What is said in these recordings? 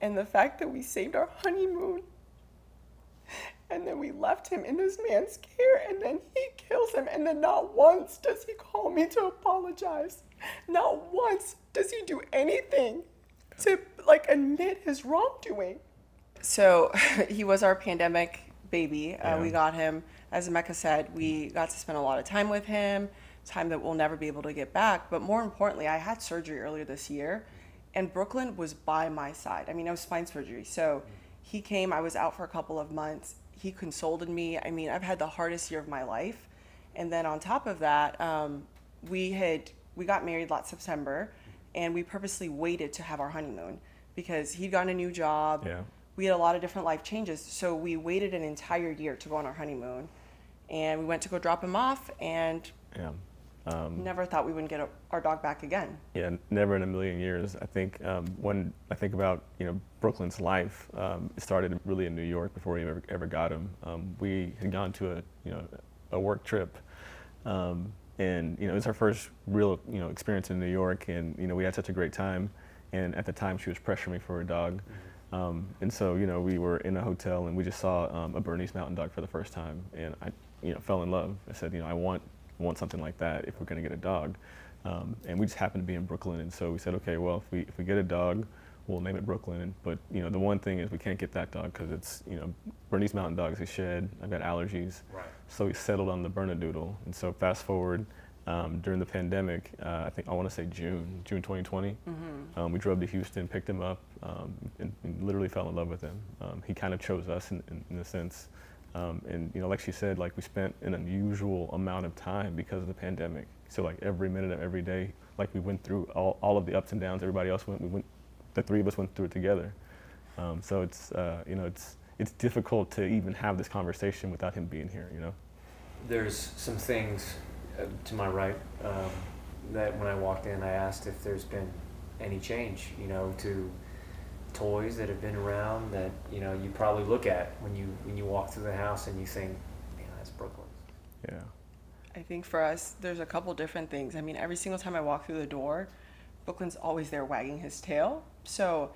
And the fact that we saved our honeymoon and then we left him in this man's care and then he kills him and then not once does he call me to apologize. Not once does he do anything to like admit his wrongdoing. So he was our pandemic baby. We got him, as Emeka said, we got to spend a lot of time with him, time that we'll never be able to get back. But more importantly, I had surgery earlier this year and Brooklyn was by my side. I mean, I was spine surgery. So he came, I was out for a couple of months. He consoled me. I mean, I've had the hardest year of my life. And then on top of that, we got married last September and we purposely waited to have our honeymoon because he'd gotten a new job. Yeah. We had a lot of different life changes. So we waited an entire year to go on our honeymoon and we went to go drop him off and never thought we wouldn't get our dog back again. Yeah, never in a million years. I think when I think about Brooklyn's life, it started really in New York before we ever got him. We had gone to a work trip, and it was our first real experience in New York, and we had such a great time. And at the time, she was pressuring me for a dog, and so we were in a hotel and we just saw a Bernese Mountain Dog for the first time, and I fell in love. I said I want something like that if we're going to get a dog. And we just happened to be in Brooklyn, and so we said, okay, well, if we get a dog, we'll name it Brooklyn. But the one thing is we can't get that dog because it's Bernese Mountain Dog is a shed. I've got allergies, Right. So we settled on the Bernadoodle. And so fast forward during the pandemic, I want to say June 2020. We drove to Houston, picked him up, and literally fell in love with him. He kind of chose us in a sense. And like she said, like we spent an unusual amount of time because of the pandemic. So like every minute of every day, like we went through all of the ups and downs everybody else went. The three of us went through it together. So it's it's difficult to even have this conversation without him being here. There's some things to my right that when I walked in, I asked if there's been any change, to toys that have been around that you probably look at when you walk through the house and you think, man, that's Brooklyn. Yeah. I think for us, there's a couple different things. I mean, every single time I walk through the door, Brooklyn's always there wagging his tail. So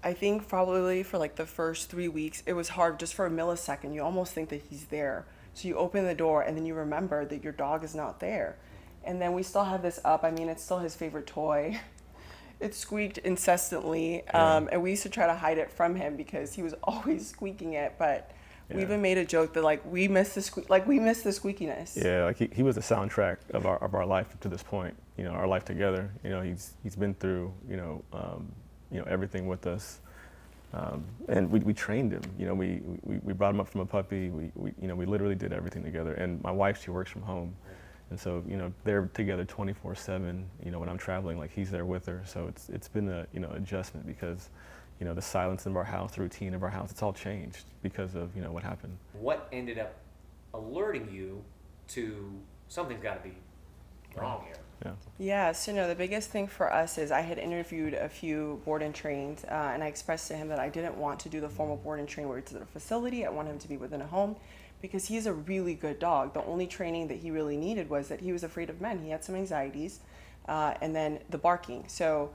I think probably for like the first 3 weeks, it was hard just for a millisecond. You almost think that he's there. So you open the door and then you remember that your dog is not there. And then we still have this up. I mean, it's still his favorite toy. It squeaked incessantly, and we used to try to hide it from him because he was always squeaking it. But we even made a joke that like we miss the squeakiness. Yeah, like he was the soundtrack of our life to this point. Our life together. He's been through everything with us, and we trained him. We brought him up from a puppy. We literally did everything together. And my wife, she works from home. And so, they're together 24/7, when I'm traveling, like he's there with her. So it's been a, adjustment because, the silence of our house, the routine of our house, it's all changed because of, what happened. What ended up alerting you to something's got to be wrong here? Yeah, so no, the biggest thing for us is I had interviewed a few board and trains, and I expressed to him that I didn't want to do the formal board and train where it's at a facility. I want him to be within a home because he's a really good dog. The only training that he really needed was that he was afraid of men. He had some anxieties, and then the barking. So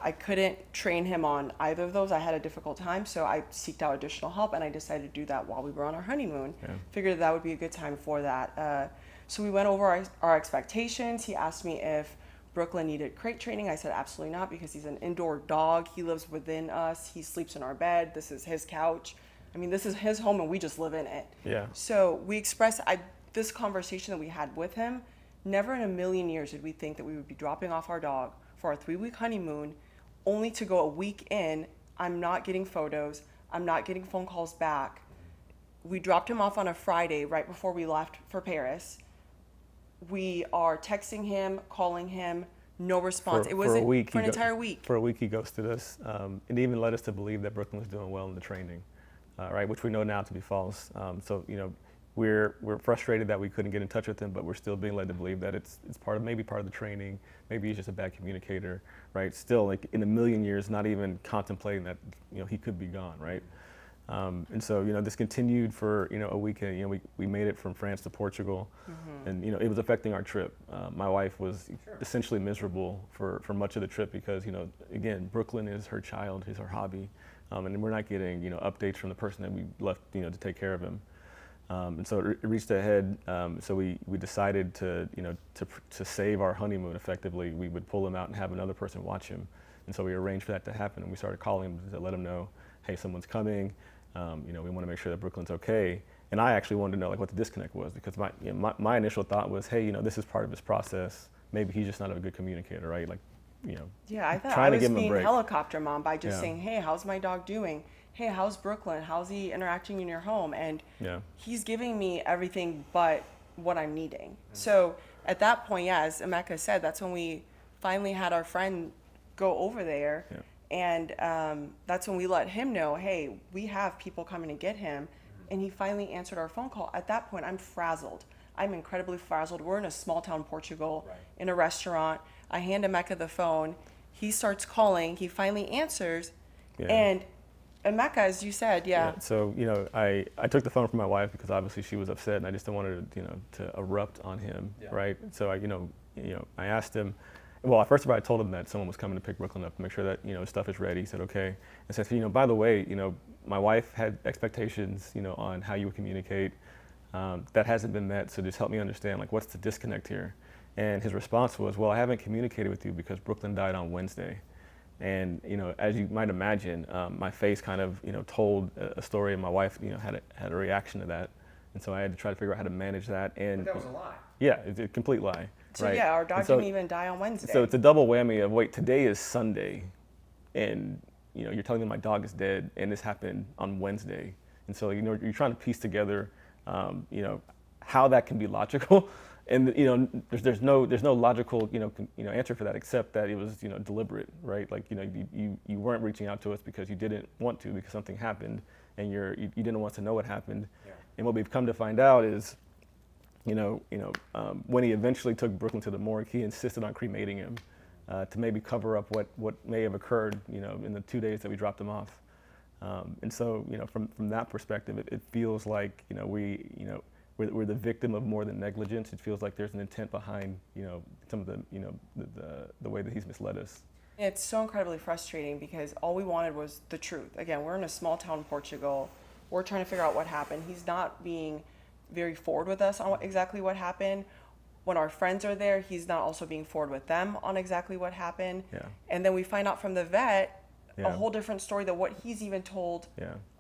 I couldn't train him on either of those. I had a difficult time, so I sought out additional help, and I decided to do that while we were on our honeymoon. Figured that would be a good time for that. So we went over our expectations. He asked me if Brooklyn needed crate training. I said absolutely not because he's an indoor dog. He lives within us. He sleeps in our bed. This is his couch. I mean, this is his home and we just live in it. Yeah. So we expressed this conversation that we had with him. Never in a million years did we think that we would be dropping off our dog for our 3-week honeymoon, only to go a week in. I'm not getting photos. I'm not getting phone calls back. We dropped him off on a Friday right before we left for Paris. We are texting him, calling him, no response. It wasn't for an entire week. For a week, he ghosted us. It even led us to believe that Brooklyn was doing well in the training. Right, which we know now to be false. So we're frustrated that we couldn't get in touch with him, but we're still being led to believe that it's maybe part of the training. Maybe he's just a bad communicator, right? Still, like in a million years, not even contemplating that he could be gone, right? And so, this continued for, a weekend. We made it from France to Portugal, and, it was affecting our trip. My wife was essentially miserable for much of the trip because, again, Brooklyn is her child, is her hobby, and we're not getting, updates from the person that we left, to take care of him. And so it reached ahead. So we decided to save our honeymoon effectively. We would pull him out and have another person watch him. And so we arranged for that to happen, and we started calling him to let him know, hey, someone's coming. We want to make sure that Brooklyn's okay. And I actually wanted to know what the disconnect was, because my initial thought was, hey, this is part of his process. Maybe he's just not a good communicator, right? Yeah, I thought trying I to give was him a being break. helicopter mom by just saying, hey, how's my dog doing? Hey, how's Brooklyn? How's he interacting in your home? And he's giving me everything but what I'm needing. So at that point, as Emeka said, that's when we finally had our friend go over there. Yeah. And that's when we let him know, hey, we have people coming to get him. And he finally answered our phone call. At that point, I'm frazzled. I'm incredibly frazzled. We're in a small town Portugal, in a restaurant. I hand Emeka the phone. He starts calling. He finally answers. Yeah. And Emeka, as you said, So, I took the phone from my wife because obviously she was upset, and I just didn't want her to erupt on him, right? So I asked him. Well, first of all, I told him that someone was coming to pick Brooklyn up to make sure that, his stuff is ready. He said, okay. And said, by the way, my wife had expectations, on how you would communicate. That hasn't been met, so just help me understand, what's the disconnect here? And his response was, well, I haven't communicated with you because Brooklyn died on Wednesday. And, as you might imagine, my face kind of, told a story, and my wife, had a reaction to that. And so I had to try to figure out how to manage that. And but that was a lie. Yeah, it's a complete lie. So right? our dog didn't even die on Wednesday. So it's a double whammy of, wait, today is Sunday, and you're telling me my dog is dead, and this happened on Wednesday. And so you're trying to piece together, how that can be logical, and there's no logical answer for that except that it was deliberate, right? You weren't reaching out to us because you didn't want to, because something happened, and you didn't want to know what happened. Yeah. And what we've come to find out is, when he eventually took Brooklyn to the morgue, he insisted on cremating him to maybe cover up what may have occurred, in the 2 days that we dropped him off. And so, from that perspective, it feels like, we're the victim of more than negligence. It feels like there's an intent behind, some of the way that he's misled us. It's so incredibly frustrating because all we wanted was the truth. Again, we're in a small town in Portugal. We're trying to figure out what happened. He's not being very forward with us on exactly what happened. When our friends are there, he's not also being forward with them on exactly what happened. Yeah. And then we find out from the vet a whole different story than what he's even told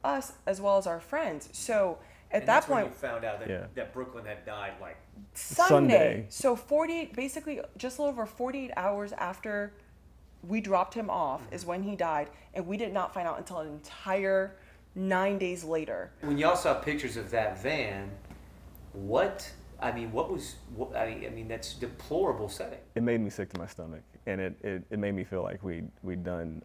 us as well as our friends. So at that point, when you found out that Brooklyn had died Sunday. So basically just a little over 48 hours after we dropped him off is when he died, and we did not find out until an entire 9 days later. When y'all saw pictures of that van, that's deplorable setting. It made me sick to my stomach, and it made me feel like we'd done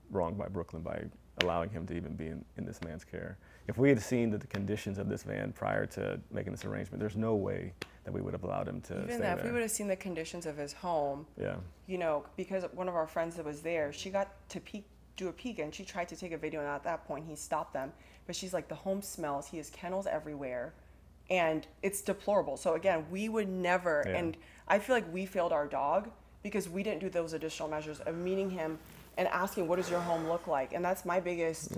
wrong by Brooklyn by allowing him to even be in this man's care. If we had seen the conditions of this van prior to making this arrangement, there's no way that we would have allowed him to stay there. If we would have seen the conditions of his home, because one of our friends that was there, she got to do a peek, and she tried to take a video, and at that point he stopped them. But she's like, the home smells, he has kennels everywhere, and it's deplorable. So again, we would never, and I feel like we failed our dog because we didn't do those additional measures of meeting him and asking, what does your home look like? And that's my biggest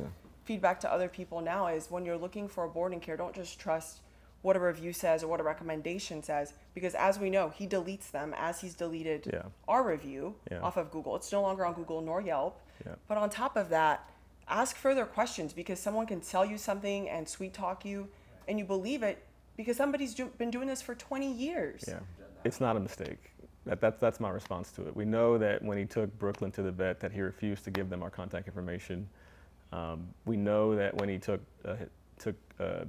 feedback to other people now is when you're looking for a boarding care, don't just trust what a review says or what a recommendation says, because as we know, he deletes them as he's deleted our review off of Google. It's no longer on Google nor Yelp. But on top of that, ask further questions, because someone can tell you something and sweet talk you and you believe it because somebody's been doing this for 20 years. Yeah, it's not a mistake. That's my response to it. We know that when he took Brooklyn to the vet that he refused to give them our contact information. We know that when he took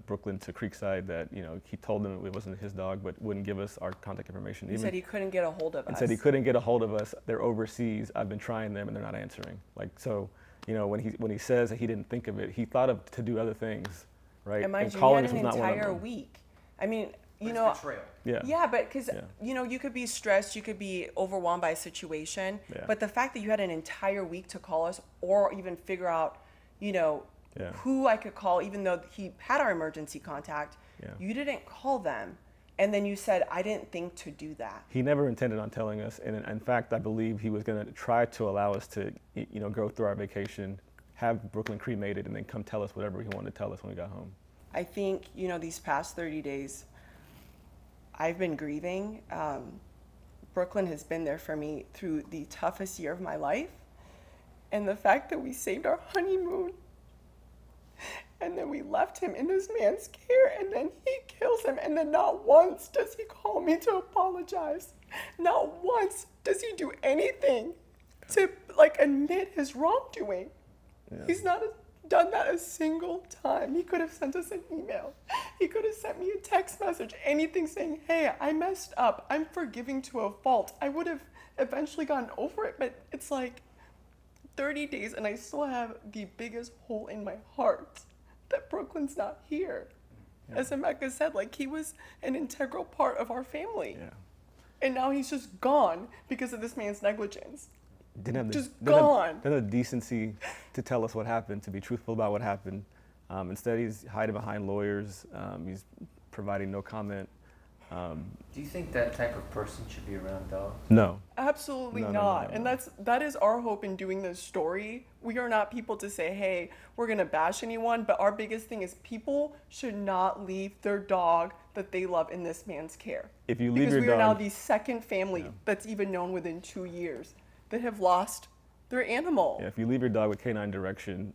Brooklyn to Creekside that he told them it wasn't his dog, but wouldn't give us our contact information. He said he couldn't get a hold of us. And said he couldn't get a hold of us. They're overseas. I've been trying them and they're not answering. When he says that he didn't think of it, he thought of to do other things, right? And mind you, he had an entire week. I mean, betrayal. Yeah, but because you could be stressed, you could be overwhelmed by a situation, but the fact that you had an entire week to call us or even figure out, who I could call, even though he had our emergency contact. You didn't call them. And then you said, I didn't think to do that. He never intended on telling us. And in fact, I believe he was going to try to allow us to, go through our vacation, have Brooklyn cremated, and then come tell us whatever he wanted to tell us when we got home. I think, these past 30 days, I've been grieving. Brooklyn has been there for me through the toughest year of my life. And the fact that we saved our honeymoon, and then we left him in this man's care, and then he kills him, and then not once does he call me to apologize. Not once does he do anything to admit his wrongdoing. He's not done that a single time. He could have sent us an email. He could have sent me a text message, anything saying, hey, I messed up. I'm forgiving to a fault. I would have eventually gotten over it, but it's 30 days and I still have the biggest hole in my heart that Brooklyn's not here. As Emeka said, he was an integral part of our family. And now he's just gone because of this man's negligence. Didn't have the decency to tell us what happened, to be truthful about what happened. Instead, he's hiding behind lawyers. He's providing no comment. Do you think that type of person should be around dogs? No. Absolutely not. No. And that is our hope in doing this story. We are not people to say, hey, we're going to bash anyone. But our biggest thing is people should not leave their dog that they love in this man's care. If you leave because your we dog, are now the second family that's even known within 2 years that have lost their animal. If you leave your dog with canine direction,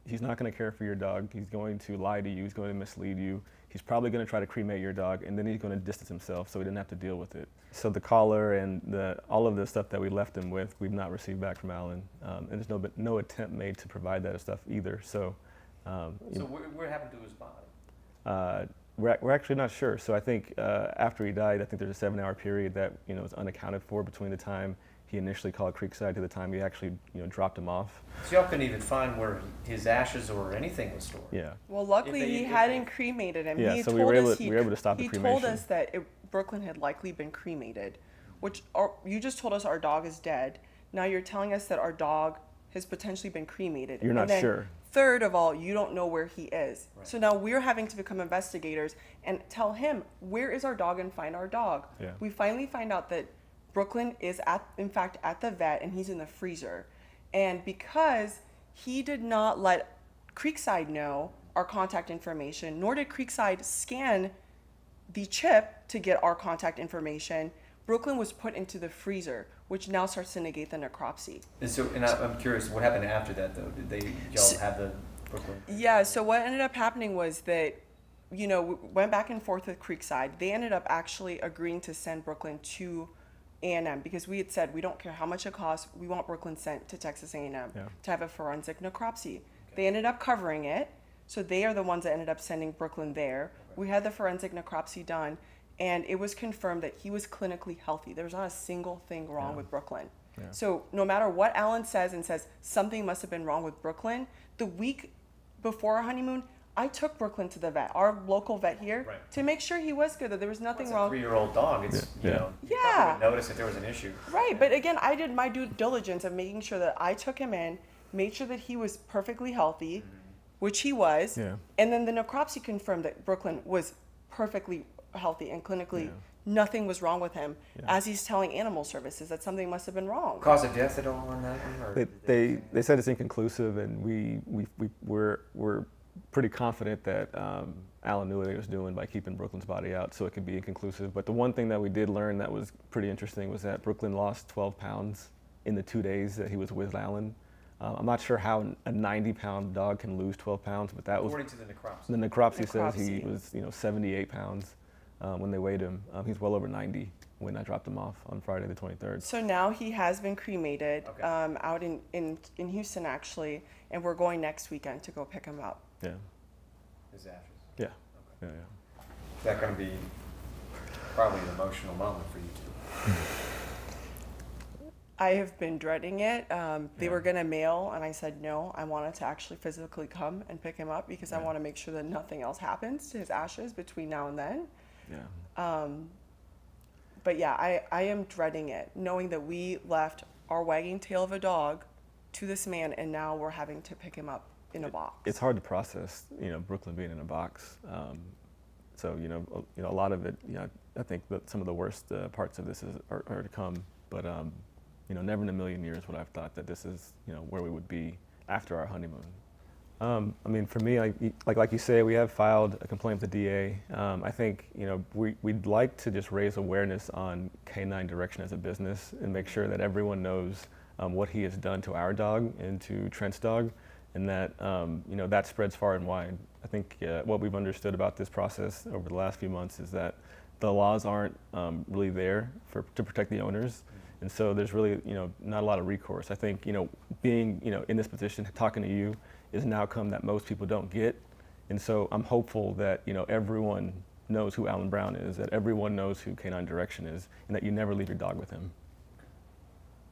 he's not going to care for your dog. He's going to lie to you. He's going to mislead you. He's probably going to try to cremate your dog, and then he's going to distance himself so he didn't have to deal with it. So the collar and all of the stuff that we left him with, we've not received back from Alan, and there's no attempt made to provide that stuff either. So, what happened to his body? We're actually not sure. So I think after he died, I think there's a 7-hour period that was unaccounted for between the time he initially called Creekside to the time he actually dropped him off. So y'all couldn't even find where his ashes or anything was stored. Well, luckily he hadn't cremated him. So we were able to stop the cremation. He told us that Brooklyn had likely been cremated, which you just told us our dog is dead. Now you're telling us that our dog has potentially been cremated. You're not sure. Third of all, you don't know where he is. Right. So now we're having to become investigators and tell him, where is our dog, and find our dog. We finally find out that Brooklyn is in fact at the vet, and he's in the freezer. And because he did not let Creekside know our contact information, nor did Creekside scan the chip to get our contact information, Brooklyn was put into the freezer, which now starts to negate the necropsy. And I'm curious, what happened after that, though? Did y'all have the Brooklyn? Yeah, so what ended up happening was that, we went back and forth with Creekside. They ended up actually agreeing to send Brooklyn to A&M because we had said we don't care how much it costs. We want Brooklyn sent to Texas A&M to have a forensic necropsy. They ended up covering it, so they are the ones that ended up sending Brooklyn there. We had the forensic necropsy done, and it was confirmed that he was clinically healthy. There was not a single thing wrong with Brooklyn. So no matter what Alan says something must have been wrong with Brooklyn, the week before our honeymoon, I took Brooklyn to the vet, our local vet here, to make sure he was good, that there was nothing wrong. It's a 3-year-old dog. It's, you probably would notice if there was an issue. Right, but again, I did my due diligence of making sure that I took him in, made sure that he was perfectly healthy, which he was, and then the necropsy confirmed that Brooklyn was perfectly healthy and clinically nothing was wrong with him, as he's telling animal services that something must have been wrong. Cause of death at all on that one? Or they said it's inconclusive, and we're pretty confident that Alan knew what he was doing by keeping Brooklyn's body out, so it could be inconclusive. But the one thing that we did learn that was pretty interesting was that Brooklyn lost 12 pounds in the 2 days that he was with Alan. I'm not sure how a 90-pound dog can lose 12 pounds, but that according was... to the necropsy. The necropsy says he was 78 pounds when they weighed him. He's well over 90 when I dropped him off on Friday the 23rd. So now he has been cremated out in Houston, actually, and we're going next weekend to go pick him up. His ashes? Yeah. Okay. Is that going to be probably an emotional moment for you two? I have been dreading it. They were going to mail, and I said no. I wanted to actually physically come and pick him up because I want to make sure that nothing else happens to his ashes between now and then. But yeah, I am dreading it, knowing that we left our wagging tail of a dog to this man, and now we're having to pick him up in a box. It's hard to process, Brooklyn being in a box. So a lot of it, I think that some of the worst parts of this are to come. But never in a million years would I have thought that this is where we would be after our honeymoon. I mean, for me, like you say, we have filed a complaint with the DA. I think we'd like to just raise awareness on canine direction as a business and make sure that everyone knows what he has done to our dog and to Trent's dog, and that that spreads far and wide. I think what we've understood about this process over the last few months is that the laws aren't really there to protect the owners, and so there's really not a lot of recourse. I think being in this position, talking to you, is an outcome that most people don't get, and so I'm hopeful that everyone knows who Alan Brown is, that everyone knows who Canine Direction is, and that you never leave your dog with him.